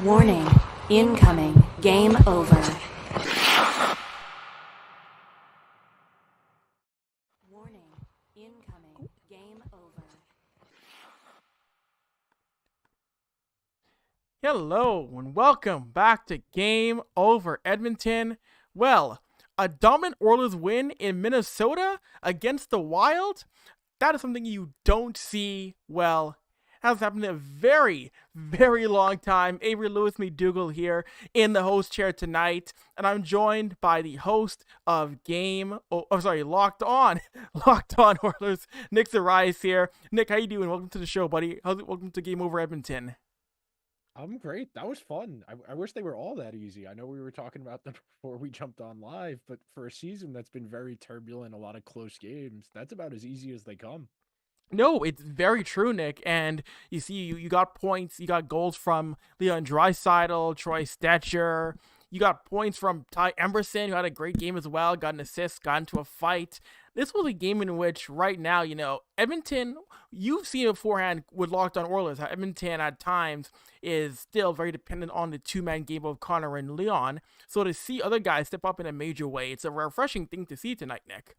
Warning, incoming, game over. Warning, incoming, game over. Hello and welcome back to Game Over Edmonton. Well, a dominant Oilers win in Minnesota against the Wild? That is something you don't see, has happened in a very, very long time. Avry Lewis-McDougall here in the host chair tonight, and I'm joined by the host of Locked On, Locked On Oilers, Nick Zararis here. Nick, how you doing? Welcome to the show, buddy. Welcome to Game Over Edmonton. I'm great. That was fun. I wish they were all that easy. I know we were talking about them before we jumped on live, but for a season that's been very turbulent, a lot of close games, that's about as easy as they come. No, it's very true, Nick. And you see, you got points, you got goals from Leon Draisaitl, Troy Stecher. You got points from Ty Emberson, who had a great game as well, got an assist, got into a fight. This was a game in which, right now, Edmonton, you've seen it beforehand with Locked On Oilers, how Edmonton at times is still very dependent on the two-man game of Connor and Leon. So to see other guys step up in a major way, it's a refreshing thing to see tonight, Nick.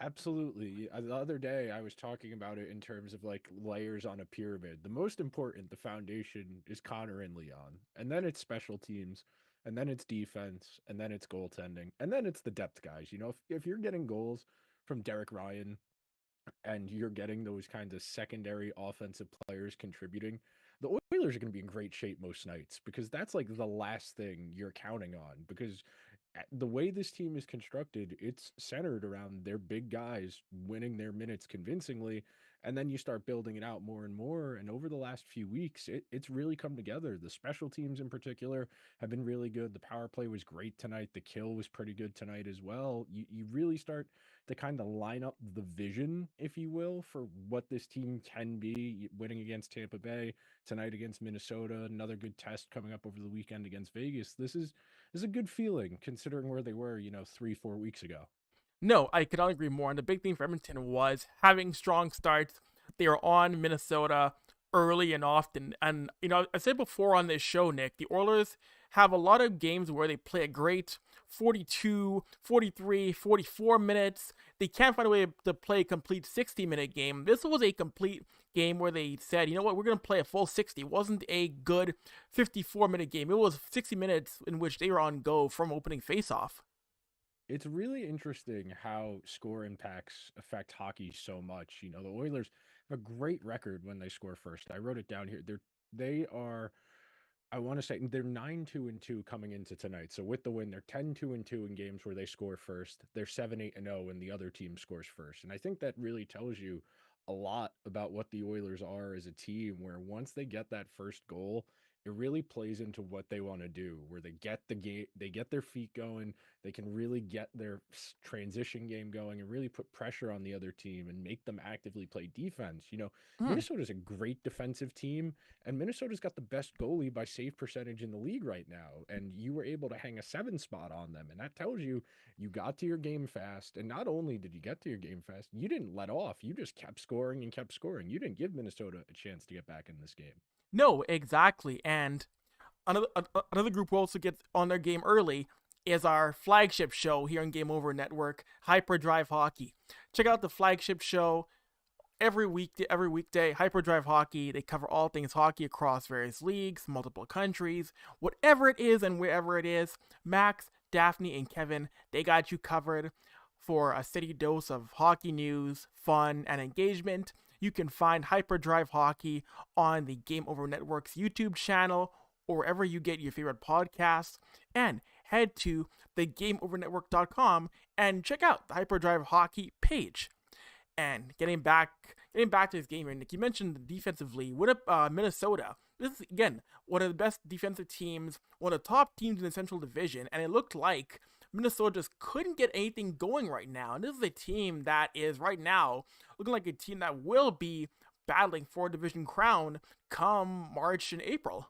Absolutely. The other day, I was talking about it in terms of like layers on a pyramid. The most important, the foundation, is Connor and Leon. And then it's special teams. And then it's defense. And then it's goaltending. And then it's the depth guys. If you're getting goals from Derek Ryan and you're getting those kinds of secondary offensive players contributing, the Oilers are going to be in great shape most nights because that's like the last thing you're counting on. Because the way this team is constructed, it's centered around their big guys winning their minutes convincingly. And then you start building it out more and more. And over the last few weeks, it's really come together. The special teams in particular have been really good. The power play was great tonight. The kill was pretty good tonight as well. You really start to kind of line up the vision, if you will, for what this team can be. Winning against Tampa Bay, tonight against Minnesota, another good test coming up over the weekend against Vegas. This is a good feeling considering where they were, 3-4 weeks ago. No, I could not agree more. And the big thing for Edmonton was having strong starts. They are on Minnesota early and often. And, I said before on this show, Nick, the Oilers have a lot of games where they play a great 42, 43, 44 minutes. They can't find a way to play a complete 60-minute game. This was a complete game where they said, you know what, we're going to play a full 60. It wasn't a good 54-minute game. It was 60 minutes in which they were on go from opening faceoff. It's really interesting how score impacts affect hockey so much. The Oilers have a great record when they score first. I wrote it down here. They are, I want to say they're 9-2-2 coming into tonight. So with the win, they're 10-2-2 in games where they score first. They're 7-8-0 when the other team scores first. And I think that really tells you a lot about what the Oilers are as a team, where once they get that first goal, it really plays into what they want to do, where they get the game, they get their feet going, they can really get their transition game going and really put pressure on the other team and make them actively play defense. Minnesota's a great defensive team, and Minnesota's got the best goalie by save percentage in the league right now. And you were able to hang a 7 spot on them. And that tells you got to your game fast. And not only did you get to your game fast, you didn't let off. You just kept scoring and kept scoring. You didn't give Minnesota a chance to get back in this game. No, exactly. And another group who also gets on their game early is our flagship show here on Game Over Network, Hyperdrive Hockey. Check out the flagship show every weekday, Hyperdrive Hockey. They cover all things hockey across various leagues, multiple countries, whatever it is and wherever it is. Max, Daphne, and Kevin, they got you covered for a steady dose of hockey news, fun, and engagement. You can find Hyperdrive Hockey on the Game Over Network's YouTube channel or wherever you get your favorite podcasts. And head to thegameovernetwork.com and check out the Hyperdrive Hockey page. And getting back to this game here, Nick, you mentioned defensively. What up, Minnesota? This is, again, one of the best defensive teams, one of the top teams in the Central Division, and it looked like Minnesota just couldn't get anything going right now. And this is a team that is right now looking like a team that will be battling for a division crown come March and April.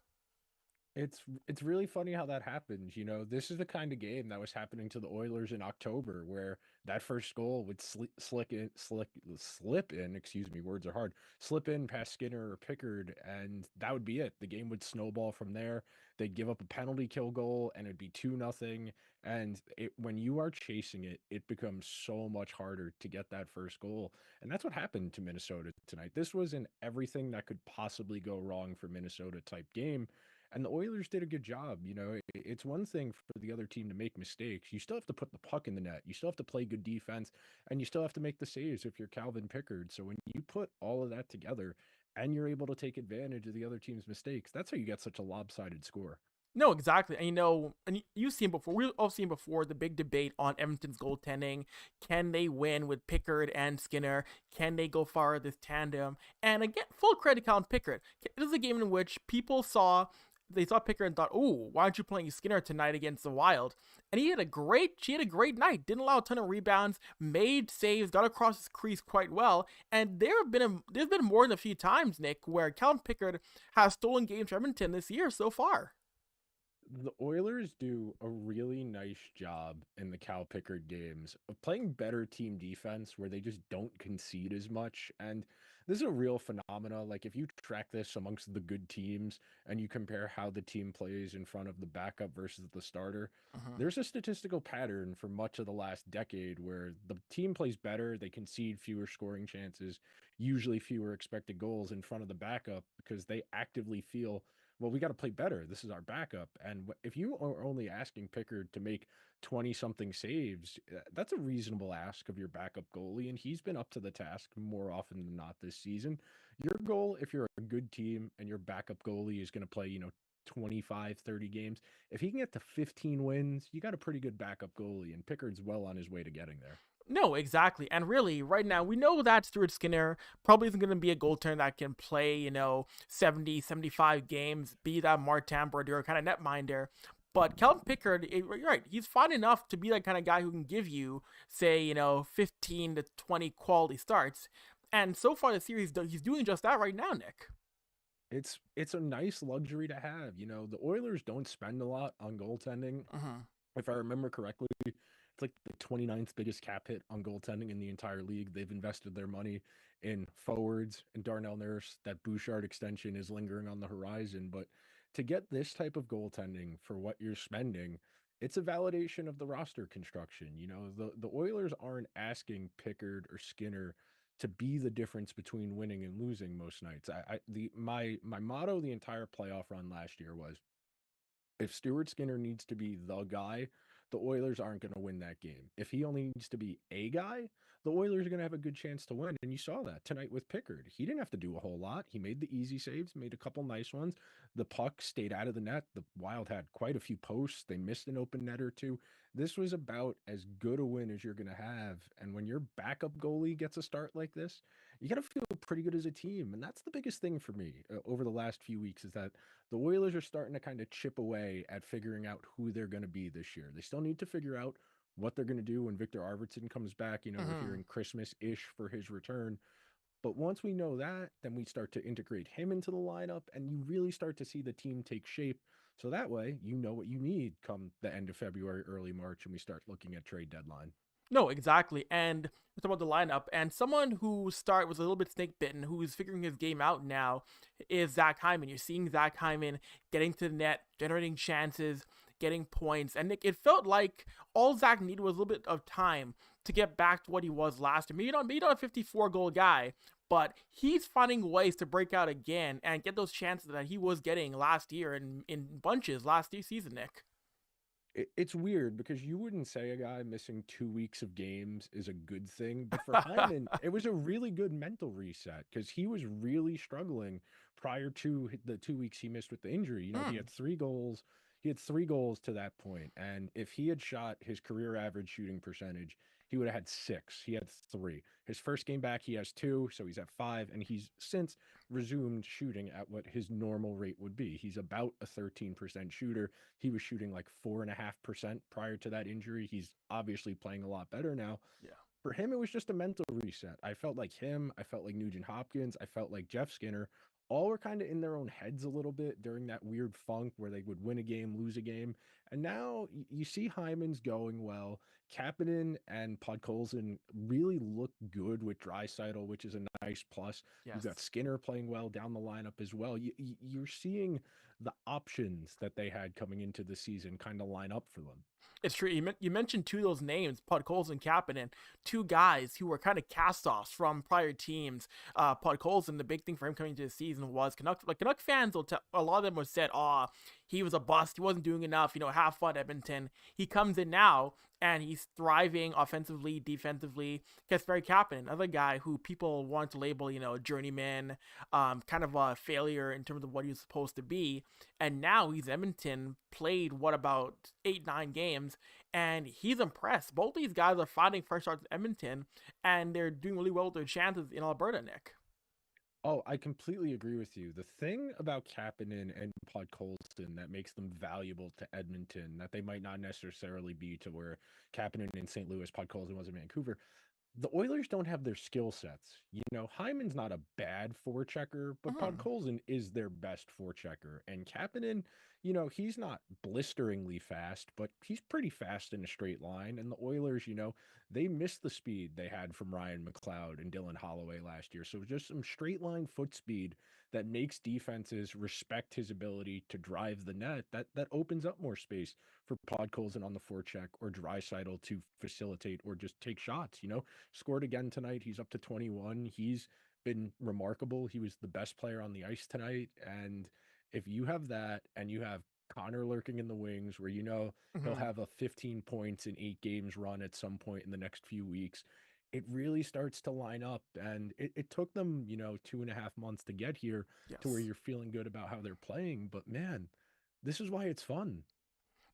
It's really funny how that happens. You know, this is the kind of game that was happening to the Oilers in October, where that first goal would slip in. Excuse me, words are hard. Slip in past Skinner or Pickard, and that would be it. The game would snowball from there. They'd give up a penalty kill goal, and it'd be 2-0. And when you are chasing it, it becomes so much harder to get that first goal. And that's what happened to Minnesota tonight. This was an everything that could possibly go wrong for Minnesota type game, and the Oilers did a good job. You know, it's one thing for the other team to make mistakes. You still have to put the puck in the net. You still have to play good defense, and you still have to make the saves if you're Calvin Pickard. So when you put all of that together and you're able to take advantage of the other team's mistakes, that's how you get such a lopsided score. No, exactly. And you've seen before. We've all seen before the big debate on Edmonton's goaltending. Can they win with Pickard and Skinner? Can they go far with this tandem? And again, full credit to Colin Pickard. This is a game in which they saw Pickard and thought, "Oh, why aren't you playing Skinner tonight against the Wild?" And she had a great night. Didn't allow a ton of rebounds, made saves, got across his crease quite well. And there's been more than a few times, Nick, where Colin Pickard has stolen games from Edmonton this year so far. The Oilers do a really nice job in the Cal Pickard games of playing better team defense where they just don't concede as much. And this is a real phenomena. Like, if you track this amongst the good teams and you compare how the team plays in front of the backup versus the starter, Mhm. there's a statistical pattern for much of the last decade where the team plays better, they concede fewer scoring chances, usually fewer expected goals in front of the backup because they actively feel, well, we got to play better. This is our backup. And if you are only asking Pickard to make 20 something saves, that's a reasonable ask of your backup goalie. And he's been up to the task more often than not this season. Your goal, if you're a good team and your backup goalie is going to play, 25, 30 games, if he can get to 15 wins, you got a pretty good backup goalie. And Pickard's well on his way to getting there. No, exactly. And really, right now, we know that Stuart Skinner probably isn't going to be a goaltender that can play, 70, 75 games, be that Martin Brodeur kind of netminder. But Kelvin Pickard, you're right, he's fine enough to be that kind of guy who can give you, say, 15 to 20 quality starts. And so far this series, he's doing just that right now, Nick. It's a nice luxury to have. You know, the Oilers don't spend a lot on goaltending. Hmm. If I remember correctly, it's like the 29th biggest cap hit on goaltending in the entire league. They've invested their money in forwards and Darnell Nurse. That Bouchard extension is lingering on the horizon. But to get this type of goaltending for what you're spending, it's a validation of the roster construction. You know, the Oilers aren't asking Pickard or Skinner to be the difference between winning and losing most nights. My motto the entire playoff run last year was, if Stuart Skinner needs to be the guy, the Oilers aren't going to win that game. If he only needs to be a guy, the Oilers are going to have a good chance to win. And you saw that tonight with Pickard. He didn't have to do a whole lot. He made the easy saves, made a couple nice ones. The puck stayed out of the net. The Wild had quite a few posts. They missed an open net or two. This was about as good a win as you're going to have. And when your backup goalie gets a start like this, you got to feel pretty good as a team. And that's the biggest thing for me over the last few weeks, is that the Oilers are starting to kind of chip away at figuring out who they're going to be this year. They still need to figure out what they're going to do when Victor Arvidsson comes back. You know, we're Hmm. hearing Christmas-ish for his return. But once we know that, then we start to integrate him into the lineup, and you really start to see the team take shape. So that way, you know what you need come the end of February, early March, and we start looking at trade deadline. No, exactly. And we talk about the lineup, and someone who was a little bit snake bitten, who's figuring his game out now, is Zach Hyman. You're seeing Zach Hyman getting to the net, generating chances, getting points, and it felt like all Zach needed was a little bit of time to get back to what he was last year. Maybe not a 54 goal guy, but he's finding ways to break out again and get those chances that he was getting last year in bunches last season, Nick. It's weird because you wouldn't say a guy missing 2 weeks of games is a good thing, but for Hyman, it was a really good mental reset because he was really struggling prior to the 2 weeks he missed with the injury. You know, he Hmm. had 3 goals. He had 3 goals to that point, and if he had shot his career average shooting percentage, he would have had six. He had three. His first game back, he has two, so he's at five, and he's since resumed shooting at what his normal rate would be. He's about a 13% shooter. He was shooting like 4.5% prior to that injury. He's obviously playing a lot better now. Yeah. For him, it was just a mental reset. I felt like him. I felt like Nugent Hopkins. I felt like Jeff Skinner all were kind of in their own heads a little bit during that weird funk where they would win a game, lose a game. And now you see Hyman's going well. Kapanen and Podkolzin really look good with Draisaitl, which is a nice plus. You've Yes. got Skinner playing well down the lineup as well. You're seeing the options that they had coming into the season kind of line up for them. It's true. You mentioned two of those names, Podkolzin and Kapanen, two guys who were kind of cast-offs from prior teams. Podkolzin, the big thing for him coming into the season was Canuck fans will a lot of them have said, "Oh, he was a bust. He wasn't doing enough. Have fun, Edmonton." He comes in now and he's thriving offensively, defensively. Kasperi Kapanen, another guy who people want to label, journeyman, kind of a failure in terms of what he was supposed to be. And now he's Edmonton, played about 8-9 games, and he's impressed. Both these guys are finding fresh starts in Edmonton, and they're doing really well with their chances in Alberta, Nick. Oh, I completely agree with you. The thing about Kapanen and Podkolzin that makes them valuable to Edmonton that they might not necessarily be to where Kapanen in St. Louis, Podkolzin was in Vancouver, the Oilers don't have their skill sets. Hyman's not a bad forechecker, but Mhm. Podkolzin is their best forechecker. And Kapanen, he's not blisteringly fast, but he's pretty fast in a straight line. And the Oilers, they missed the speed they had from Ryan McLeod and Dylan Holloway last year. So just some straight line foot speed that makes defenses respect his ability to drive the net. That opens up more space for Podkolzin on the forecheck or Draisaitl to facilitate or just take shots. Scored again tonight. He's up to 21. He's been remarkable. He was the best player on the ice tonight. And if you have that and you have Connor lurking in the wings where he'll Mhm. have a 15 points in 8 games run at some point in the next few weeks, it really starts to line up. And it took them, 2.5 months to get here to where Yes. you're feeling good about how they're playing. But man, this is why it's fun.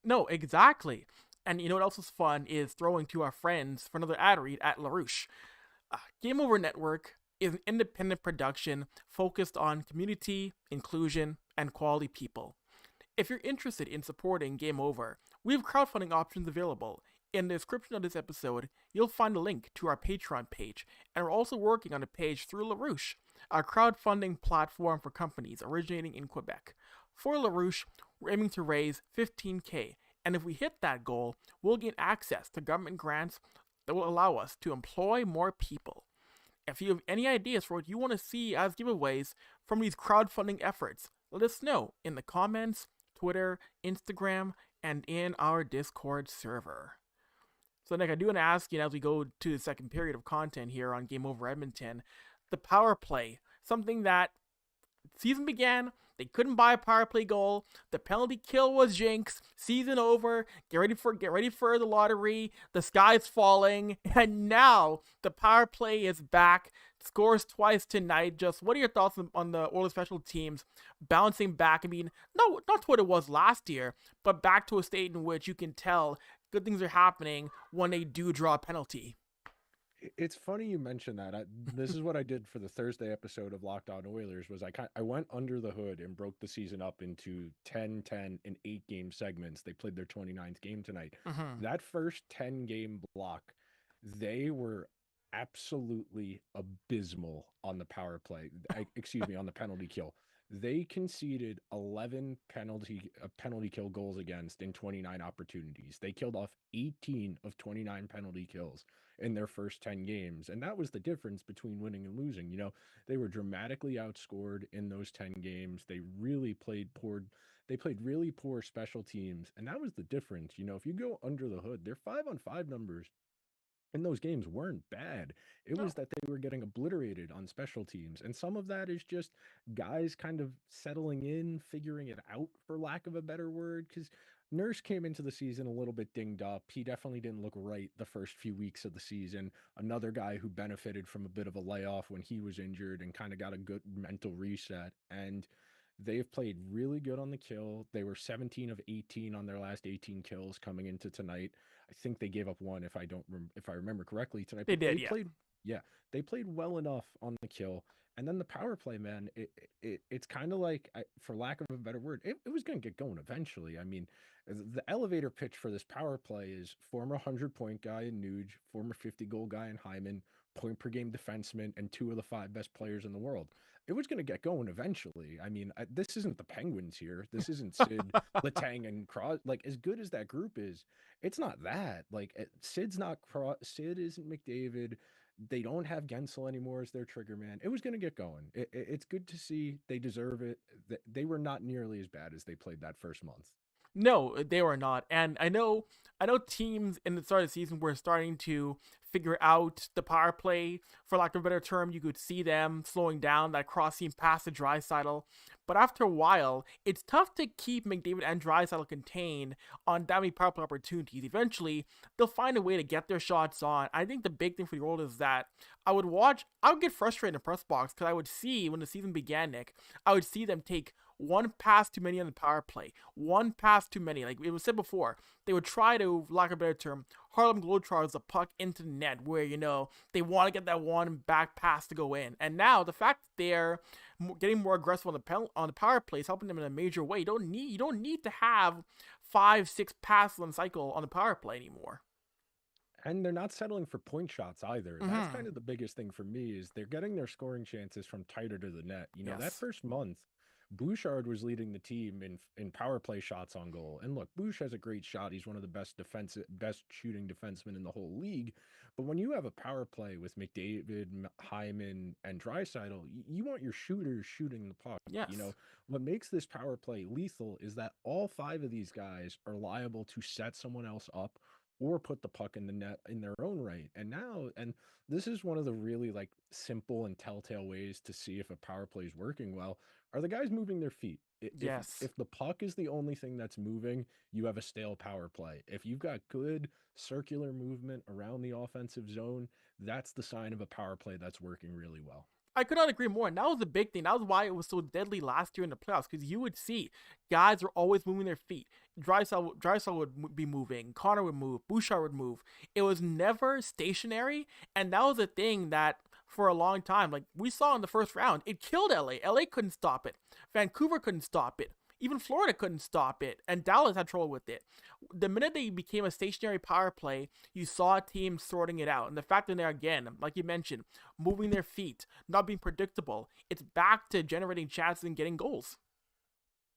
No, exactly. And what else is fun is throwing to our friends for another ad read at LaRouche. Game Over Network is an independent production focused on community, inclusion, and quality people. If you're interested in supporting Game Over, we have crowdfunding options available. In the description of this episode, you'll find a link to our Patreon page, and we're also working on a page through LaRouche, a crowdfunding platform for companies originating in Quebec. For LaRouche, we're aiming to raise $15K, and if we hit that goal, we'll gain access to government grants that will allow us to employ more people. If you have any ideas for what you want to see as giveaways from these crowdfunding efforts, let us know in the comments, Twitter, Instagram, and in our Discord server. So, Nick, I do want to ask you as we go to the second period of content here on Game Over Edmonton, the power play, something that season began, they couldn't buy a power play goal. The penalty kill was jinx. Season over. Get ready for the lottery. The sky's falling, and now the power play is back. Scores twice tonight. Just what are your thoughts on the Oilers special teams bouncing back? I mean, no, not to what it was last year, but back to a state in which you can tell good things are happening when they do draw a penalty. It's funny you mentioned that. This is what I did for the Thursday episode of Locked On Oilers was I went under the hood and broke the season up into 10, 10, and 8 game segments. They played their 29th game tonight. Mm-hmm. That first 10 game block, they were absolutely abysmal on the power play. Excuse me, on the penalty kill. They conceded 11 penalty kill goals against in 29 opportunities. They killed off 18 of 29 penalty kills in their first 10 games. And that was the difference between winning and losing. They were dramatically outscored in those 10 games. They really played poor. They played really poor special teams. And that was the difference. If you go under the hood, their 5-on-5 numbers in those games weren't bad. It was No. that they were getting obliterated on special teams. And some of that is just guys kind of settling in, figuring it out, for lack of a better word. Because Nurse came into the season a little bit dinged up. He definitely didn't look right the first few weeks of the season. Another guy who benefited from a bit of a layoff when he was injured and kind of got a good mental reset. And they've played really good on the kill. They were 17 of 18 on their last 18 kills coming into tonight. I think they gave up one if I remember correctly tonight, They but did, yeah. yeah, they played well enough on the kill. And then the power play, man, it's kind of like, for lack of a better word, it was going to get going eventually. I mean, the elevator pitch for this power play is former 100-point guy in Nuge, former 50-goal guy in Hyman, point per game defenseman, and two of the five best players in the world. it was going to get going eventually. I mean, this isn't the Penguins here. This isn't Sid, Letang, and Cross. Like, as good as that group is, it's not that. Like, Sid's not Cross. Sid isn't McDavid. They don't have Gensel anymore as their trigger man. It was going to get going. It's good to see. They deserve it. They were not nearly as bad as they played that first month. No, they were not. And I know teams in the start of the season were starting to figure out the power play, for lack of a better term. You could see them slowing down that crossing past the Draisaitl. But after a while, it's tough to keep McDavid and Draisaitl contained on that many power play opportunities. Eventually, they'll find a way to get their shots on. I think the big thing for the Oilers is that I would get frustrated in the press box because I would see when the season began, Nick, I would see them take one pass too many on the power play, one pass too many. Like it was said before, they would try to, lack of a better term, Harlem Globetrotters the puck into the net, where they want to get that one back pass to go in. And now the fact that they're getting more aggressive on the power play is helping them in a major way. You don't need to have 5-6 passes on cycle on the power play anymore. And they're not settling for point shots either. That's Mm-hmm. kind of the biggest thing for me is they're getting their scoring chances from tighter to the net. That Yes. first month, Bouchard was leading the team in power play shots on goal. And look, Bouch has a great shot. He's one of the best shooting defensemen in the whole league. But when you have a power play with McDavid, Hyman, and Draisaitl, you want your shooters shooting the puck. Yes. What makes this power play lethal is that all five of these guys are liable to set someone else up or put the puck in the net in their own right. And this is one of the really like simple and telltale ways to see if a power play is working well. Are the guys moving their feet? Yes. If the puck is the only thing that's moving, you have a stale power play. If you've got good circular movement around the offensive zone, that's the sign of a power play that's working really well. I could not agree more. And that was the big thing. That was why it was so deadly last year in the playoffs, because you would see guys are always moving their feet. Drysdale would be moving. Connor would move. Bouchard would move. It was never stationary, and that was a thing that for a long time, like we saw in the first round, it killed LA. LA couldn't stop it. Vancouver couldn't stop it. Even Florida couldn't stop it, and Dallas had trouble with it. The minute they became a stationary power play, you saw teams sorting it out. And the fact that they're, again, like you mentioned, moving their feet, not being predictable, it's back to generating chances and getting goals.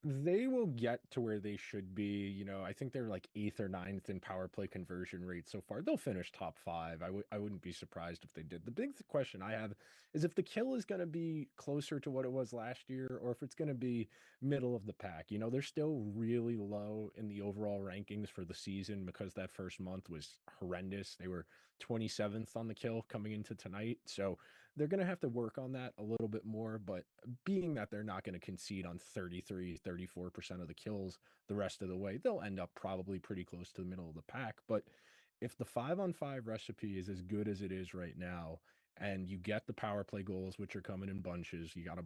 They will get to where they should be. I think they're like eighth or ninth in power play conversion rate so far. They'll finish top five. I wouldn't be surprised if they did. The big question I have is if the kill is going to be closer to what it was last year or if it's going to be middle of the pack. They're still really low in the overall rankings for the season because that first month was horrendous. They were 27th on the kill coming into tonight. So they're going to have to work on that a little bit more, but being that they're not going to concede on 34% of the kills the rest of the way, they'll end up probably pretty close to the middle of the pack. But if the 5-on-5 recipe is as good as it is right now, and you get the power play goals, which are coming in bunches, you got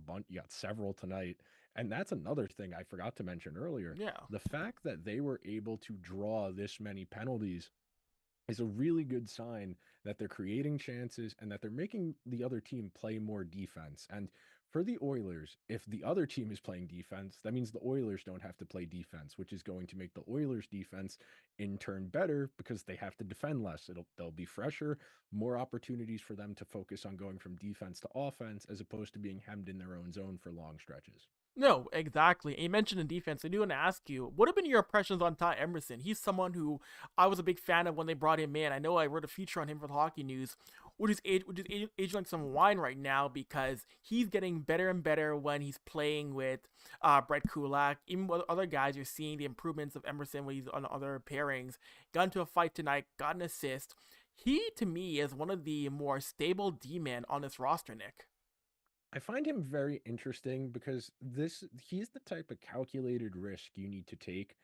several tonight. And that's another thing I forgot to mention earlier. Yeah. The fact that they were able to draw this many penalties is a really good sign that they're creating chances and that they're making the other team play more defense. And for the Oilers, if the other team is playing defense, that means the Oilers don't have to play defense, which is going to make the Oilers defense in turn better because they have to defend less. They'll be fresher, more opportunities for them to focus on going from defense to offense as opposed to being hemmed in their own zone for long stretches. No, exactly. And you mentioned in defense. I do want to ask you, what have been your impressions on Ty Emerson? He's someone who I was a big fan of when they brought him in. I know I wrote a feature on him for the Hockey News, aging like some wine right now because he's getting better and better when he's playing with Brett Kulak. Even with other guys, you're seeing the improvements of Emerson when he's on other pairings. Got into a fight tonight, got an assist. He, to me, is one of the more stable D-men on this roster, Nick. I find him very interesting because he's the type of calculated risk you need to take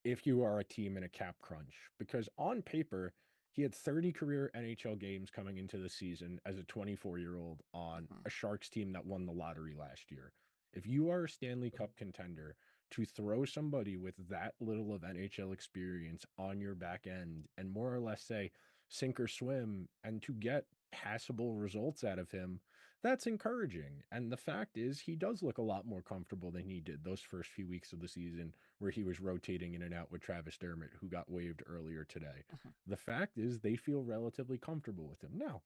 if you are a team in a cap crunch. Because on paper, he had 30 career NHL games coming into the season as a 24-year-old on Mhm. a Sharks team that won the lottery last year. If you are a Stanley Cup contender, to throw somebody with that little of NHL experience on your back end and more or less say sink or swim and to get passable results out of him, that's encouraging. And the fact is, he does look a lot more comfortable than he did those first few weeks of the season where he was rotating in and out with Travis Dermott, who got waived earlier today. Mhm. The fact is, they feel relatively comfortable with him. Now,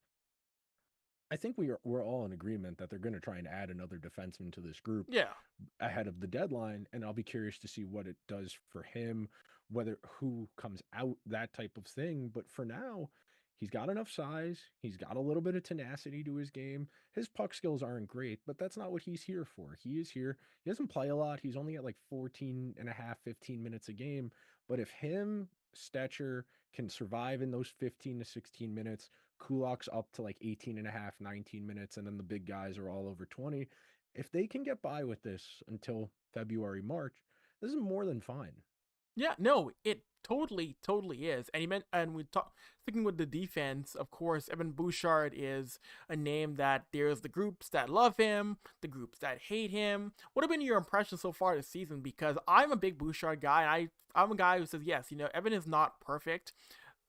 I think we're all in agreement that they're going to try and add another defenseman to this group Yeah. ahead of the deadline, and I'll be curious to see what it does for him, whether who comes out, that type of thing. But for now, he's got enough size, he's got a little bit of tenacity to his game. His puck skills aren't great, but that's not what he's here for. He is here. He doesn't play a lot. He's only at like 14 and a half, 15 minutes a game. But if him, Stetcher, can survive in those 15 to 16 minutes, Kulak's up to like 18 and a half, 19 minutes, and then the big guys are all over 20. If they can get by with this until February, March, this is more than fine. Yeah, no, it totally is. And he meant, and we talk sticking with the defense, of course, Evan Bouchard is a name that there's the groups that love him, the groups that hate him. What have been your impressions so far this season? Because I'm a big Bouchard guy, and I'm a guy who says, yes, Evan is not perfect.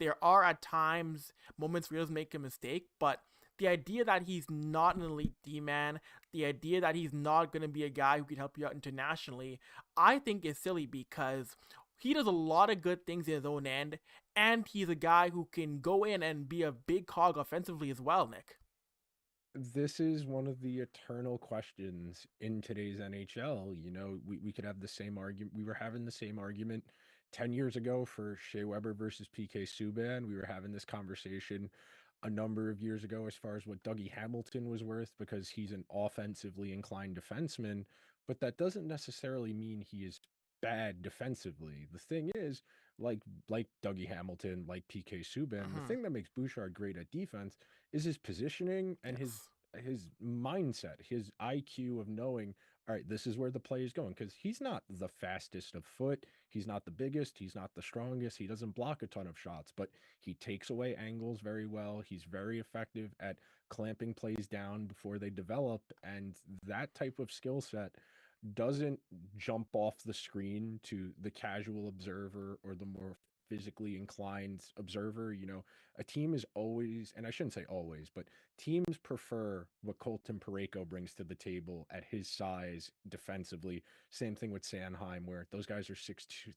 There are at times moments where he does make a mistake, but the idea that he's not an elite D man, the idea that he's not going to be a guy who can help you out internationally, I think is silly because he does a lot of good things in his own end, and he's a guy who can go in and be a big cog offensively as well, Nick. This is one of the eternal questions in today's NHL. We could have the same argument. We were having the same argument 10 years ago for Shea Weber versus PK Subban. We were having this conversation a number of years ago as far as what Dougie Hamilton was worth because he's an offensively inclined defenseman, but that doesn't necessarily mean he is bad defensively. The thing is, like like Dougie Hamilton, like PK Subban, the Mm-hmm. thing that makes Bouchard great at defense is his positioning and his Yes. his mindset, his IQ of knowing, all right, this is where the play is going. Because he's not the fastest of foot, he's not the biggest, he's not the strongest, he doesn't block a ton of shots, but he takes away angles very well. He's very effective at clamping plays down before they develop, and that type of skill set doesn't jump off the screen to the casual observer or the more physically inclined observer. A team is always, and I shouldn't say always, but teams prefer what Colton Parayko brings to the table at his size defensively. Same thing with Sanheim, where those guys are 6'2",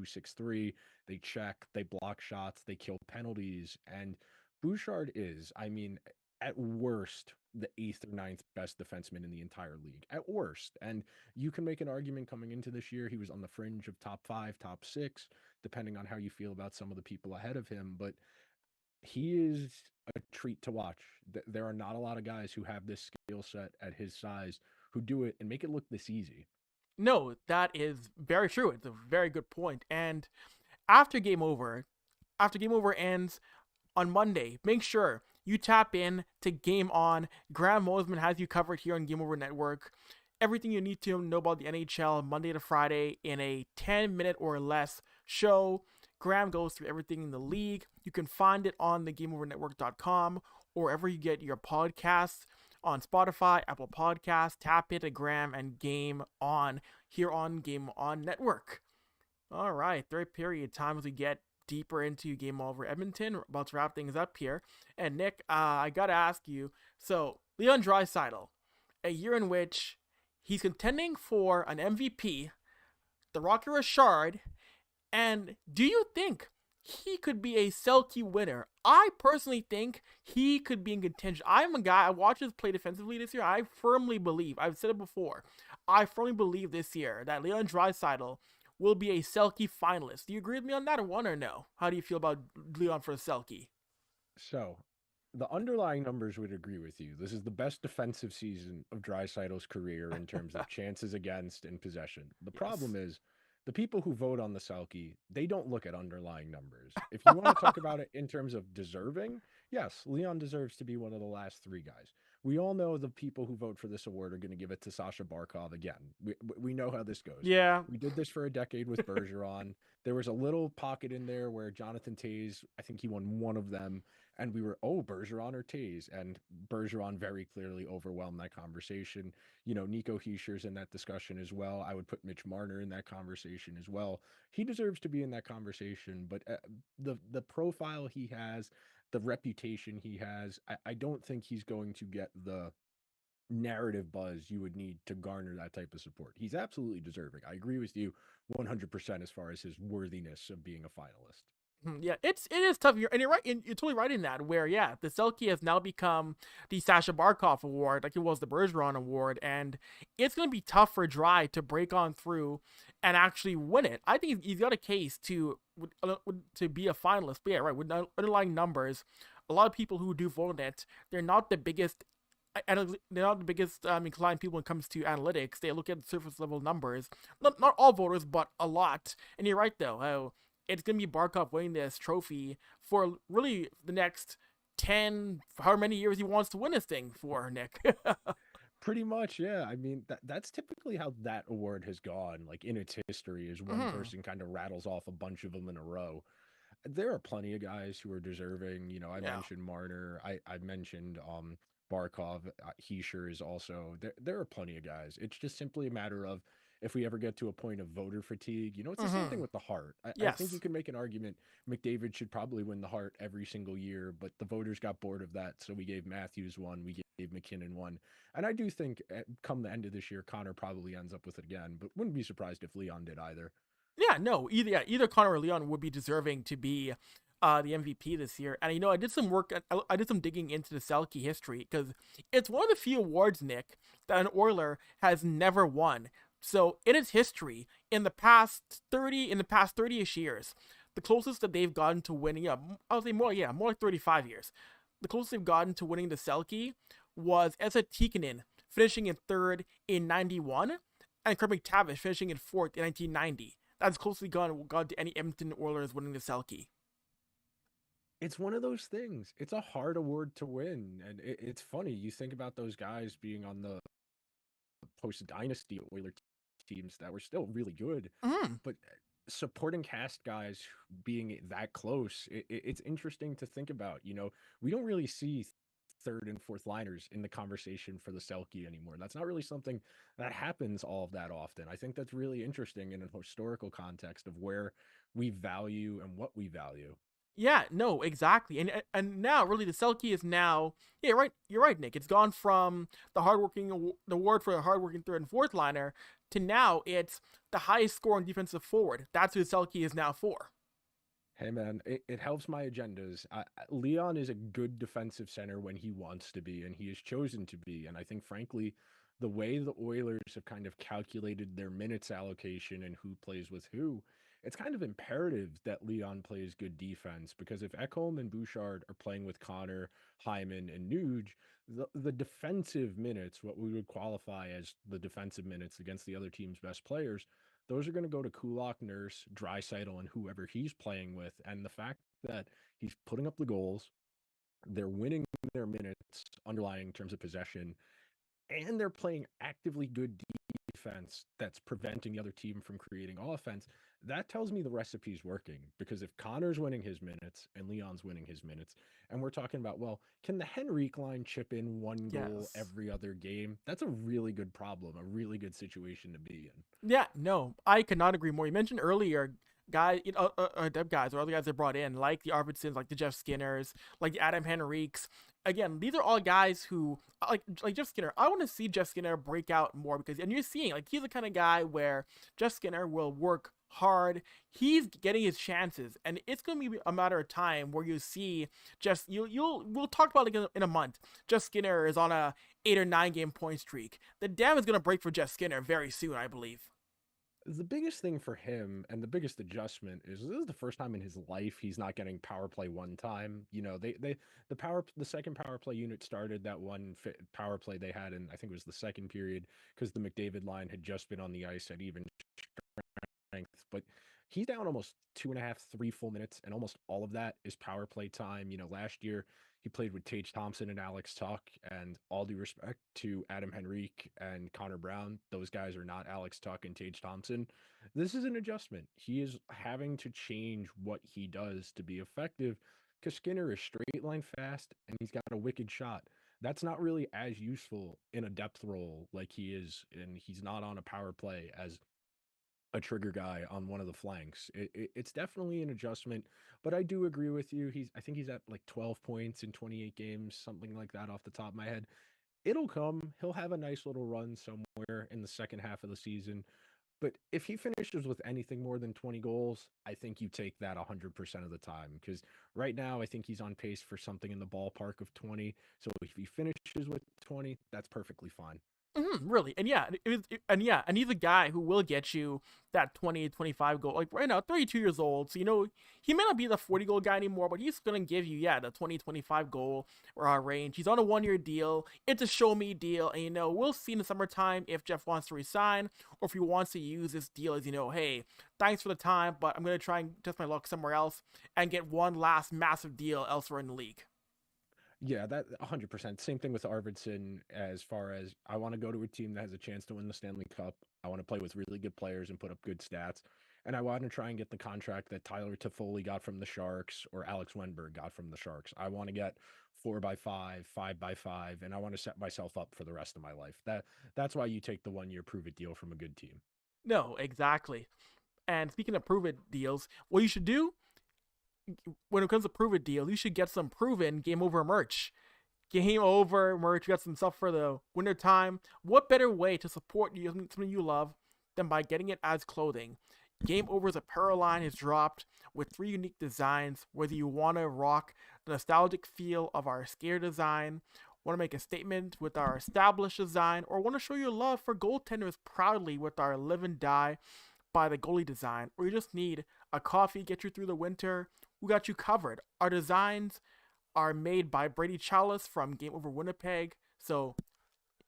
6'3". They check, they block shots, they kill penalties. And Bouchard is, I mean, at worst, the eighth or ninth best defenseman in the entire league, at worst. And you can make an argument coming into this year, he was on the fringe of top five, top six, depending on how you feel about some of the people ahead of him. But he is a treat to watch. There are not a lot of guys who have this skill set at his size who do it and make it look this easy. No, that is very true. It's a very good point. And after Game Over, after Game Over ends on Monday, make sure you tap in to Game On. Graham Mosimann has you covered here on Game Over Network. Everything you need to know about the NHL Monday to Friday in a 10-minute or less show. Graham goes through everything in the league. You can find it on the GameOverNetwork.com or wherever you get your podcasts on Spotify, Apple Podcasts. Tap into Graham and Game On here on Game On Network. All right, third period time as we get deeper into Game Over Edmonton. We're about to wrap things up here. And Nick, I gotta ask you, so Leon Draisaitl, a year in which he's contending for an MVP, the Rocky Richard, and do you think he could be a Selke winner? I personally think he could be in contention. I'm a guy, I watched his play defensively this year. I firmly believe, I've said it before, I firmly believe this year that Leon Draisaitl will be a Selke finalist. Do you agree with me on that, or one or no? How do you feel about Leon for Selke? So the underlying numbers would agree with you. This is the best defensive season of Draisaitl's career in terms of chances against and possession. The Yes. problem is the people who vote on the Selkie, they don't look at underlying numbers. If you want to talk about it in terms of deserving, yes, Leon deserves to be one of the last three guys. We all know the people who vote for this award are going to give it to Sasha Barkov again. We know how this goes. Yeah. We did this for a decade with Bergeron. There was a little pocket in there where Jonathan Toews, I think he won one of them, and we were, oh, Bergeron or Tays, and Bergeron very clearly overwhelmed that conversation. Nico Heischer's in that discussion as well. I would put Mitch Marner in that conversation as well. He deserves to be in that conversation, but the profile he has, the reputation he has, I don't think he's going to get the narrative buzz you would need to garner that type of support. He's absolutely deserving. I agree with you 100% as far as his worthiness of being a finalist. Yeah, it is tough. And you're right. And you're totally right in that. Where the Selke has now become the Sasha Barkov Award, like it was the Bergeron Award, and it's going to be tough for Dry to break on through and actually win it. I think he's got a case to be a finalist. But yeah, right. With underlying numbers, a lot of people who do vote on it, they're not the biggest. They're not the biggest inclined people when it comes to analytics. They look at surface level numbers. Not all voters, but a lot. And you're right though. It's going to be Barkov winning this trophy for really the next 10, however many years he wants to win this thing for, Nick. Pretty much, yeah. I mean, that's typically how that award has gone, like in its history, is one Mm-hmm. person kind of rattles off a bunch of them in a row. There are plenty of guys who are deserving. I Yeah. mentioned Marner. I mentioned Barkov. He sure is also there. There are plenty of guys. It's just simply a matter of if we ever get to a point of voter fatigue. It's the same thing Mm-hmm. with the Hart. I think you Yes. can make an argument McDavid should probably win the Hart every single year, but the voters got bored of that, so we gave Matthews one, we gave McKinnon one, and I do think come the end of this year, Connor probably ends up with it again. But wouldn't be surprised if Leon did either. Yeah, no, either Connor or Leon would be deserving to be the MVP this year. And I did some work, I did some digging into the Selke history because it's one of the few awards, Nick, that an Oiler has never won. So in its history, in the past 30ish years, the closest that they've gotten to winning, I would say more like 35 years. The closest they've gotten to winning the Selke was Esa Tikkanen finishing in third in 91 and Craig McTavish finishing in fourth in 1990. That's closely gone to any Edmonton Oilers winning the Selke. It's one of those things. It's a hard award to win, and it's funny. You think about those guys being on the post dynasty Oiler teams that were still really good, Mm, but supporting cast guys being that close, it's interesting to think about. We don't really see third and fourth liners in the conversation for the Selkie anymore. That's not really something that happens all of that often. I think that's really interesting in a historical context of where we value and what we value. yeah, no, exactly. And now really the Selke is now right. You're right, Nick. It's gone from the award for the hardworking third and fourth liner to now it's the highest scoring defensive forward. That's who the Selke is now for. Hey man, it helps my agendas. Leon is a good defensive center when he wants to be, and he has chosen to be. And I think, frankly, the way the Oilers have kind of calculated their minutes allocation and who plays with who, it's kind of imperative that Leon plays good defense because if Ekholm and Bouchard are playing with Connor, Hyman, and Nuge, the defensive minutes, what we would qualify as the defensive minutes against the other team's best players, those are going to go to Kulak, Nurse, Draisaitl, and whoever he's playing with. And the fact that he's putting up the goals, they're winning their minutes underlying in terms of possession, and they're playing actively good defense that's preventing the other team from creating offense. That tells me the recipe's working because if Connor's winning his minutes and Leon's winning his minutes, and we're talking about, well, can the Henrique line chip in one goal Yes. every other game? That's a really good problem, a really good situation to be in. Yeah, no, I could not agree more. You mentioned earlier depth guys or other guys they brought in, like the Arvidssons, like the Jeff Skinners, like the Adam Henriques. Again, these are all guys who like Jeff Skinner. I want to see Jeff Skinner break out more because, and you're seeing like he's the kind of guy where Jeff Skinner will work hard. He's getting his chances, and it's going to be a matter of time where you see just we'll talk about it in a month. Jeff Skinner is on a 8 or 9 game point streak. The dam is going to break for Jeff Skinner very soon, I believe. The biggest thing for him and the biggest adjustment is this is the first time in his life he's not getting power play one time. The second power play unit started that power play they had in I think it was the second period because the McDavid line had just been on the ice at even strength, but he's down almost 2.5, 3 full minutes, and almost all of that is power play time. Last year he played with Tage Thompson and Alex Tuck, and all due respect to Adam Henrique and Connor Brown, those guys are not Alex Tuck and Tage Thompson. This is an adjustment. He is having to change what he does to be effective because Skinner is straight line fast and he's got a wicked shot. That's not really as useful in a depth role like he is, and he's not on a power play as a trigger guy on one of the flanks. It's definitely an adjustment, but I do agree with you. I think he's at like 12 points in 28 games, something like that off the top of my head. It'll come. He'll have a nice little run somewhere in the second half of the season. But if he finishes with anything more than 20 goals, I think you take that 100% of the time. Because right now, I think he's on pace for something in the ballpark of 20. So if he finishes with 20, that's perfectly fine. Really, and yeah, and he's a guy who will get you that 20, 25 goal. Like right now, 32 years old, so he may not be the 40 goal guy anymore, but he's gonna give you the 20, 25 goal range. He's on a 1 year deal. It's a show me deal, and we'll see in the summertime if Jeff wants to resign or if he wants to use this deal as hey, thanks for the time, but I'm gonna try and test my luck somewhere else and get one last massive deal elsewhere in the league. Yeah, that 100%. Same thing with Arvidsson as far as I want to go to a team that has a chance to win the Stanley Cup. I want to play with really good players and put up good stats. And I want to try and get the contract that Tyler Toffoli got from the Sharks or Alex Wenberg got from the Sharks. I want to get 4x5, 5x5, and I want to set myself up for the rest of my life. That's why you take the 1 year prove it deal from a good team. No, exactly. And speaking of prove it deals, what you should do when it comes to prove it deals, you should get some proven Game Over merch. Game Over merch, you got some stuff for the winter time. What better way to support you, something you love, than by getting it as clothing? Game Over's apparel line has dropped with 3 unique designs. Whether you want to rock the nostalgic feel of our scare design, want to make a statement with our established design, or want to show your love for goaltenders proudly with our live and die by the goalie design, or you just need a coffee get you through the winter, we got you covered. Our designs are made by Brady Chalice from Game Over Winnipeg. So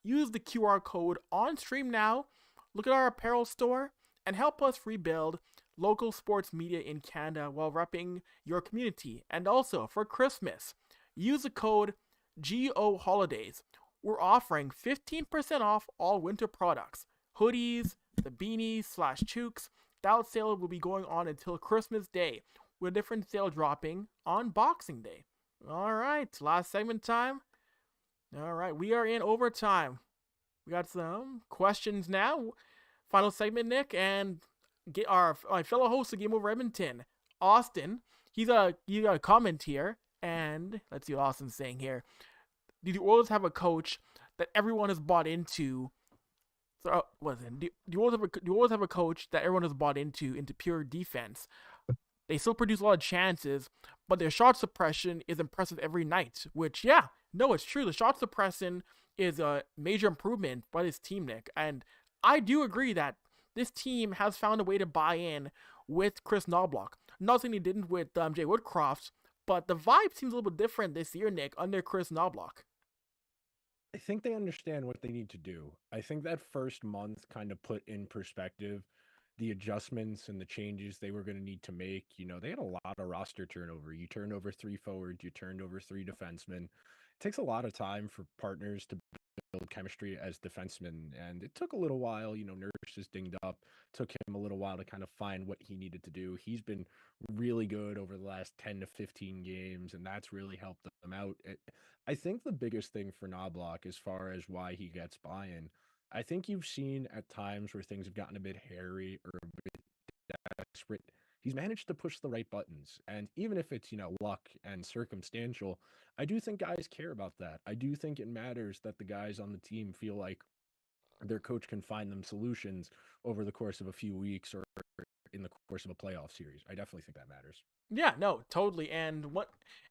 use the QR code on stream now. Look at our apparel store and help us rebuild local sports media in Canada while repping your community. And also for Christmas, use the code GO Holidays. We're offering 15% off all winter products, hoodies, the beanies / chooks. That sale will be going on until Christmas Day, with a different sale dropping on Boxing Day. All right, last segment time. All right, we are in overtime. We got some questions now. Final segment, Nick, and get my fellow host of Game Over Edmonton, Austin. He got a comment here, and let's see what Austin's saying here. Do the Oilers have a coach that everyone has bought into? So, do the Oilers have a coach that everyone has bought into pure defense? They still produce a lot of chances, but their shot suppression is impressive every night, which, no, it's true. The shot suppression is a major improvement by this team, Nick. And I do agree that this team has found a way to buy in with Chris Knobloch. Not saying he didn't with Jay Woodcroft, but the vibe seems a little bit different this year, Nick, under Chris Knobloch. I think they understand what they need to do. I think that first month kind of put in perspective the adjustments and the changes they were going to need to make. They had a lot of roster turnover. You turned over 3 forwards, you turned over 3 defensemen. It takes a lot of time for partners to build chemistry as defensemen, and it took a little while. Nurse is dinged up. Took him a little while to kind of find what he needed to do. He's been really good over the last 10 to 15 games, and that's really helped them out. I think the biggest thing for Knobloch, as far as why he gets buy-in, I think you've seen at times where things have gotten a bit hairy or a bit desperate. He's managed to push the right buttons. And even if it's, luck and circumstantial, I do think guys care about that. I do think it matters that the guys on the team feel like their coach can find them solutions over the course of a few weeks or in the course of a playoff series. I definitely think that matters. Yeah, no, totally. And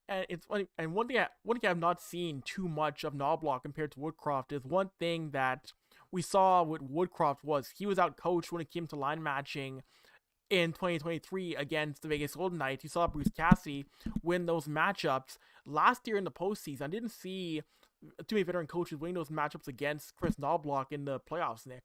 it's funny. And one thing I've not seen too much of Knobloch compared to Woodcroft is one thing that we saw with Woodcroft was he was out coached when it came to line matching in 2023 against the Vegas Golden Knights. You saw Bruce Cassidy win those matchups last year in the postseason. I didn't see too many veteran coaches winning those matchups against Chris Knobloch in the playoffs, Nick.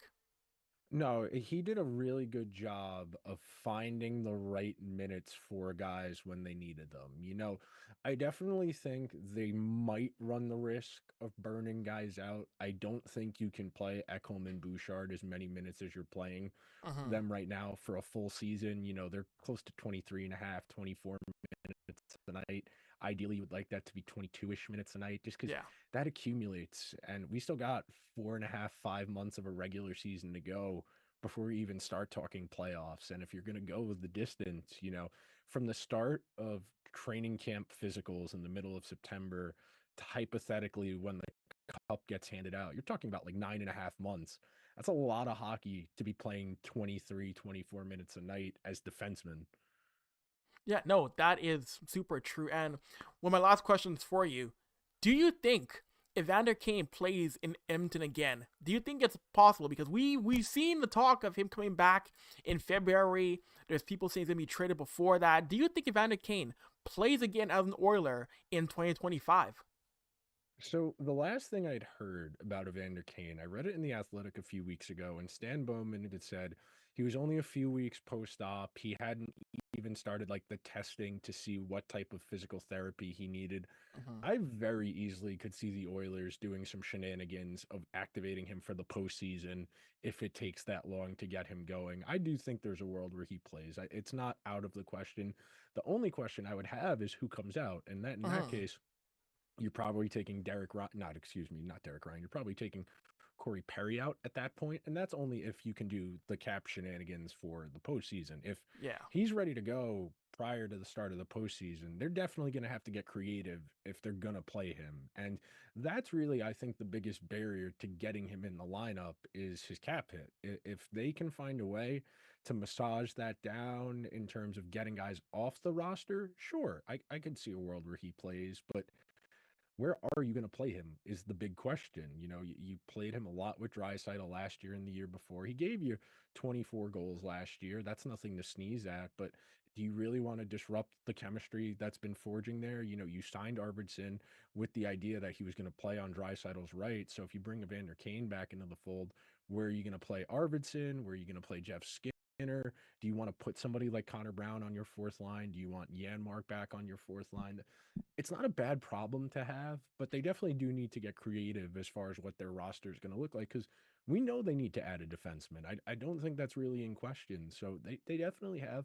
No, he did a really good job of finding the right minutes for guys when they needed them. I definitely think they might run the risk of burning guys out. I don't think you can play Ekholm and Bouchard as many minutes as you're playing Mm-hmm. them right now for a full season. They're close to 23 and a half, 24 minutes a night. Ideally, you would like that to be 22-ish minutes a night just because Yeah. that accumulates. And we still got 4.5, 5 months of a regular season to go before we even start talking playoffs. And if you're going to go with the distance, from the start of training camp physicals in the middle of September to hypothetically when the cup gets handed out, you're talking about like 9.5 months. That's a lot of hockey to be playing 23, 24 minutes a night as defensemen. Yeah, no, that is super true. And one of my last questions for you: do you think Evander Kane plays in Edmonton again? Do you think it's possible? Because we've seen the talk of him coming back in February. There's people saying he's gonna be traded before that. Do you think Evander Kane plays again as an Oiler in 2025? So the last thing I'd heard about Evander Kane, I read it in The Athletic a few weeks ago, and Stan Bowman had said he was only a few weeks post-op. He hadn't even started like the testing to see what type of physical therapy he needed. Mm-hmm. I very easily could see the Oilers doing some shenanigans of activating him for the postseason if it takes that long to get him going. I do think there's a world where he plays. It's not out of the question. The only question I would have is who comes out, and that in that Mm-hmm. case you're probably taking Derek Ryan, not excuse me, not Derek Ryan. You're probably taking Corey Perry out at that point, and that's only if you can do the cap shenanigans for the postseason. If Yeah. he's ready to go prior to the start of the postseason, they're definitely going to have to get creative if they're going to play him, and that's really, I think, the biggest barrier to getting him in the lineup is his cap hit. If they can find a way to massage that down in terms of getting guys off the roster, sure, I could see a world where he plays, but where are you going to play him is the big question. You played him a lot with Draisaitl last year and the year before. He gave you 24 goals last year. That's nothing to sneeze at, but do you really want to disrupt the chemistry that's been forging there? You signed Arvidsson with the idea that he was going to play on Draisaitl's right. So if you bring Evander Kane back into the fold, where are you going to play Arvidsson? Where are you going to play Jeff Skinner? Do you want to put somebody like Connor Brown on your fourth line? Do you want Janmark back on your fourth line? It's not a bad problem to have, but they definitely do need to get creative as far as what their roster is going to look like because we know they need to add a defenseman. I don't think that's really in question. So they definitely have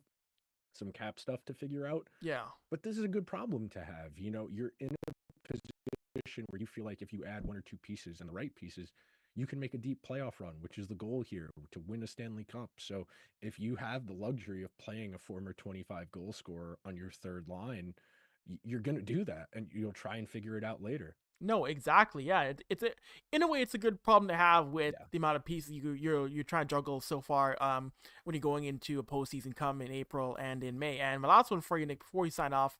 some cap stuff to figure out, Yeah. but this is a good problem to have. You're in a position where you feel like if you add one or two pieces and the right pieces, you can make a deep playoff run, which is the goal here to win a Stanley Cup. So if you have the luxury of playing a former 25 goal scorer on your third line, you're going to do that and you'll try and figure it out later. No, exactly. Yeah, it's a in a way it's a good problem to have with Yeah. the amount of pieces you're trying to juggle so far. When you're going into a postseason come in April and in May. And my last one for you, Nick, before we sign off.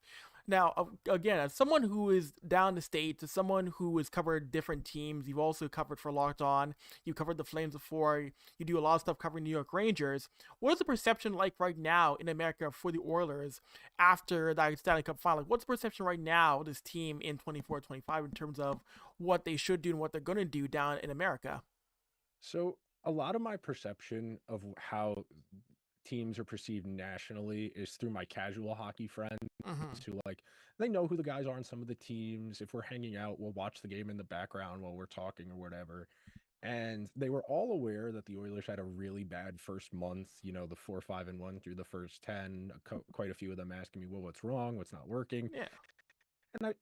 Now, again, as someone who is down the states, as someone who has covered different teams, you've also covered for Locked On. You covered the Flames before. You do a lot of stuff covering New York Rangers. What is the perception like right now in America for the Oilers after that Stanley Cup final? What's the perception right now of this team in 24-25 in terms of what they should do and what they're going to do down in America? So a lot of my perception of how teams are perceived nationally is through my casual hockey friends Mm-hmm. who like they know who the guys are on some of the teams. If we're hanging out, we'll watch the game in the background while we're talking or whatever. And they were all aware that the Oilers had a really bad first month, the 4-5-1 through the first 10, quite a few of them asking me, well, what's wrong? What's not working? Yeah.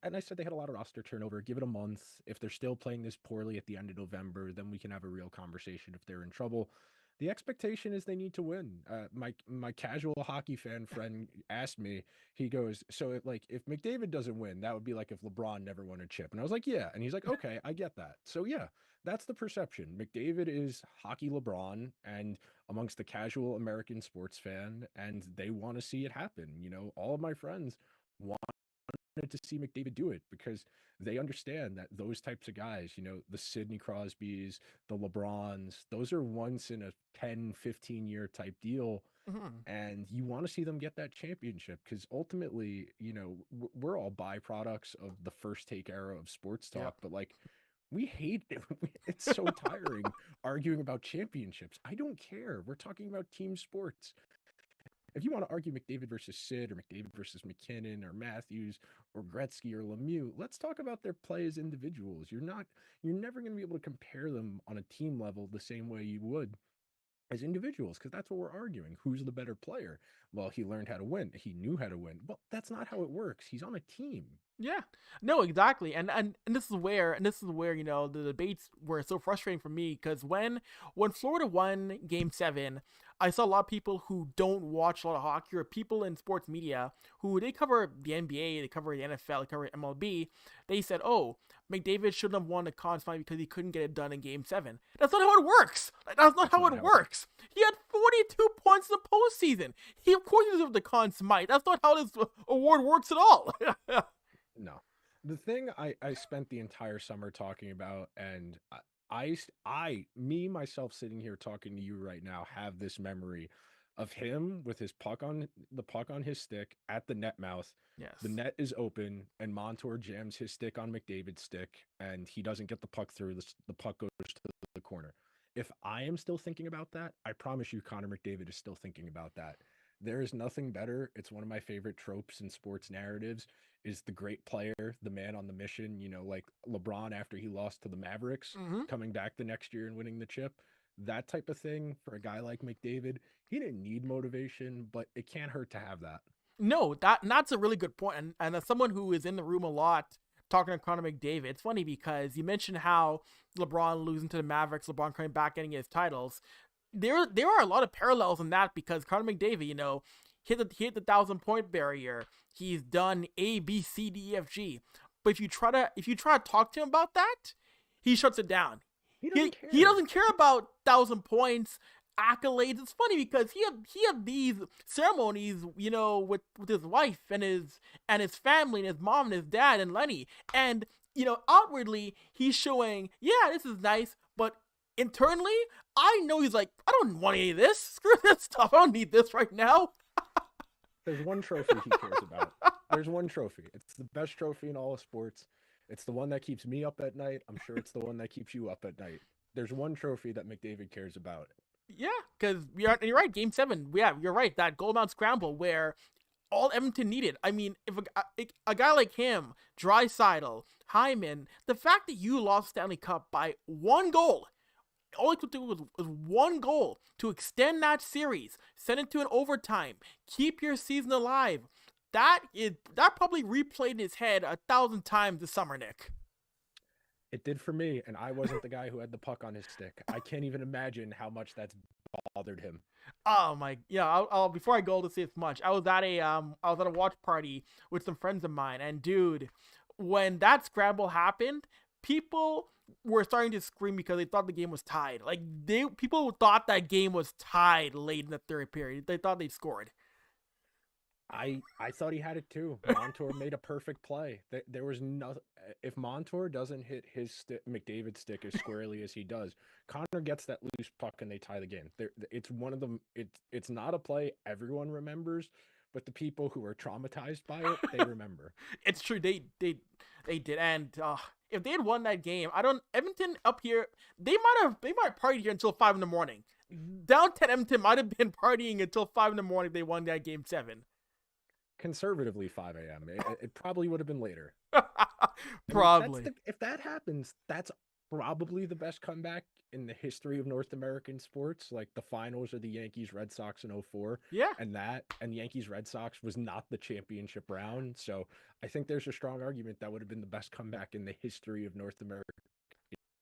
And I said they had a lot of roster turnover. Give it a month. If they're still playing this poorly at the end of November, then we can have a real conversation if they're in trouble. The expectation is they need to win. My casual hockey fan friend asked me. He goes, so if McDavid doesn't win, that would be like if LeBron never won a chip. And I was like, yeah. And he's like, okay, I get that. So yeah, that's the perception. McDavid is hockey LeBron, and amongst the casual American sports fan, and they want to see it happen. All of my friends want to see McDavid do it because they understand that those types of guys, the Sidney Crosbys, the LeBrons, those are once in a 10, 15-year type deal. Mm-hmm. And you want to see them get that championship because ultimately, we're all byproducts of the first take era of sports Yep. talk, but we hate it. It's so tiring arguing about championships. I don't care. We're talking about team sports. If you want to argue McDavid versus Sid or McDavid versus McKinnon or Matthews or Gretzky or Lemieux, let's talk about their play as individuals. You're never going to be able to compare them on a team level the same way you would as individuals because that's what we're arguing. Who's the better player? Well, he learned how to win. He knew how to win. Well, that's not how it works. He's on a team. Yeah, no, exactly, and this is where the debates were so frustrating for me because when Florida won Game 7, I saw a lot of people who don't watch a lot of hockey, or people in sports media who they cover the NBA, they cover the NFL, they cover MLB. They said, "Oh, McDavid shouldn't have won the Conn Smythe because he couldn't get it done in Game 7." That's not how it works. That's not how it works. He had 42 points in the postseason. He, of course, deserved the Conn Smythe. That's not how this award works at all. No. The thing I spent the entire summer talking about, and myself sitting here talking to you right now, have this memory of him with his puck on his stick at the net mouth. Yes. The net is open, and Montour jams his stick on McDavid's stick, and he doesn't get the puck through. The puck goes to the corner. If I am still thinking about that, I promise you Connor McDavid is still thinking about that. There is nothing better. It's one of my favorite tropes in sports narratives, is the great player, the man on the mission, like LeBron after he lost to the Mavericks, coming back the next year and winning the chip. That type of thing for a guy like McDavid. He didn't need motivation, but it can't hurt to have that. No, that's a really good point. And as someone who is in the room a lot talking to Connor McDavid, it's funny because you mentioned how LeBron losing to the Mavericks, LeBron coming back getting his titles. There are a lot of parallels in that, because Connor McDavid, hit the 1,000-point barrier. He's done A, B, C, D, E, F, G. But if you try to talk to him about that, he shuts it down. He doesn't care about 1,000 points, accolades. It's funny because he had these ceremonies, with his wife and his family and his mom and his dad and Lenny, and outwardly he's showing, yeah, this is nice, but internally, I know he's like, I don't want any of this. Screw this stuff. I don't need this right now. There's one trophy he cares about. There's one trophy. It's the best trophy in all of sports. It's the one that keeps me up at night. I'm sure it's the one that keeps you up at night. There's one trophy that McDavid cares about. Yeah, because you're right. Game 7, yeah, you're right. That goal bound scramble where all Edmonton needed. I mean, if a guy like him, Draisaitl, Hyman, the fact that you lost Stanley Cup by one goal, all he could do was one goal to extend that series, send it to an overtime, keep your season alive. That probably replayed in his head 1,000 times this summer, Nick. It did for me, and I wasn't the guy who had the puck on his stick. I can't even imagine how much that's bothered him. Oh my, yeah. I'll before I go to say this much, I was at a watch party with some friends of mine, and dude, when that scramble happened, people were starting to scream because they thought the game was tied. Like people thought that game was tied late in the third period. They thought they scored. I thought he had it too. Montour made a perfect play. There was nothing. If Montour doesn't hit his McDavid's stick as squarely as he does, Connor gets that loose puck and they tie the game. It's one of them. It's not a play everyone remembers, but the people who are traumatized by it, they remember. It's true. They did. And if they had won that game, Edmonton up here, they might party here until 5 a.m. Downtown Edmonton might have been partying until 5 a.m. if they won that Game 7. Conservatively 5 a.m. It probably would have been later. Probably. If that happens, that's probably the best comeback in the history of North American sports. Like the finals of the Yankees Red Sox in 2004. Yeah. And the Yankees Red Sox was not the championship round. So I think there's a strong argument that would have been the best comeback in the history of North American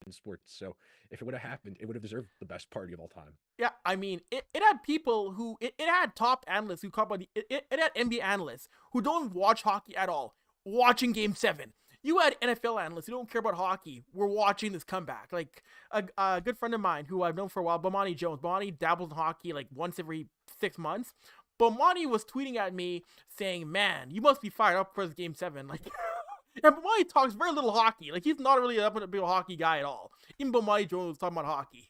sports. So if it would have happened, it would have deserved the best party of all time. Yeah, I mean, it had people who, it had top analysts who call about it had NBA analysts who don't watch hockey at all, watching Game 7. You had NFL analysts who don't care about hockey, were watching this comeback. Like, a good friend of mine who I've known for a while, Bomani Jones. Bomani dabbles in hockey like once every 6 months. Bomani was tweeting at me saying, man, you must be fired up for this Game 7. Like, and Bomani talks very little hockey. Like, he's not really a big hockey guy at all. Even Bomani Jones was talking about hockey.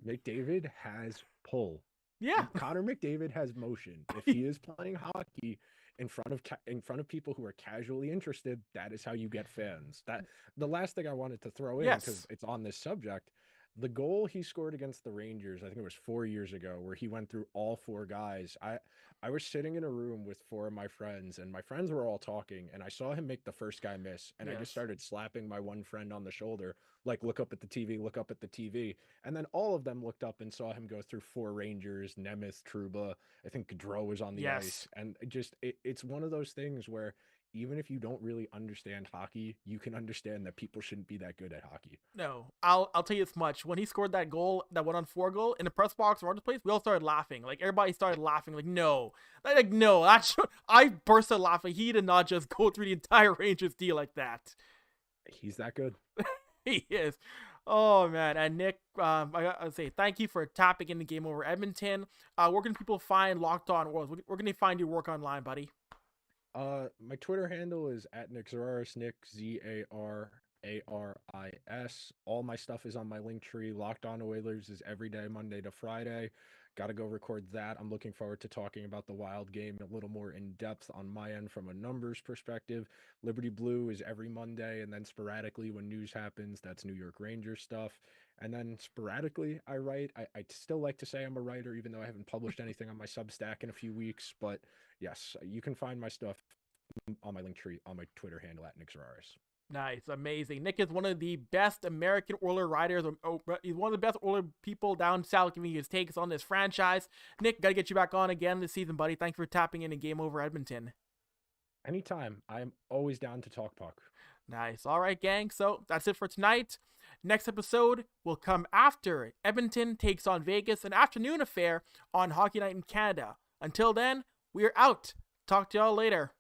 McDavid has pull. Yeah. Connor McDavid has motion. If he is playing hockey in front of people who are casually interested, that is how you get fans. That the last thing I wanted to throw in, because it's on this subject, the goal he scored against the Rangers, I think it was 4 years ago, where he went through all 4 guys. I was sitting in a room with 4 of my friends, and my friends were all talking, and I saw him make the first guy miss, and I just started slapping my one friend on the shoulder, like, look up at the TV, look up at the TV. And then all of them looked up and saw him go through 4 Rangers, Nemeth, Trouba. I think Gaudreau was on the ice. And it's one of those things where even if you don't really understand hockey, you can understand that people shouldn't be that good at hockey. No, I'll tell you this much. When he scored that goal, that 1-on-4 goal in the press box or other place, we all started laughing. Like everybody started laughing. Like no, that's I burst out laughing. He did not just go through the entire Rangers D like that. He's that good. He is. Oh man, and Nick, I gotta say thank you for tapping in the Game Over Edmonton. Where can people find Locked On Oilers? Where can they find your work online, buddy? My Twitter handle is at Nick Zararis, Nick Zararis. All my stuff is on my link tree. Locked On Oilers is every day, Monday to Friday. Got to go record that. I'm looking forward to talking about the Wild game a little more in depth on my end from a numbers perspective. Liberty Blue is every Monday, and then sporadically when news happens, that's New York Rangers stuff. And then sporadically I write. I still like to say I'm a writer, even though I haven't published anything on my Substack in a few weeks. But yes, you can find my stuff on my link tree on my Twitter handle at Nick Zararis. Nice, amazing. Nick is one of the best American Oiler writers. He's one of the best Oiler people down south giving his takes on this franchise. Nick, got to get you back on again this season, buddy. Thanks for tapping in Game Over Edmonton. Anytime. I'm always down to talk puck. Nice. All right, gang. So that's it for tonight. Next episode will come after Edmonton takes on Vegas, an afternoon affair on Hockey Night in Canada. Until then, we are out. Talk to y'all later.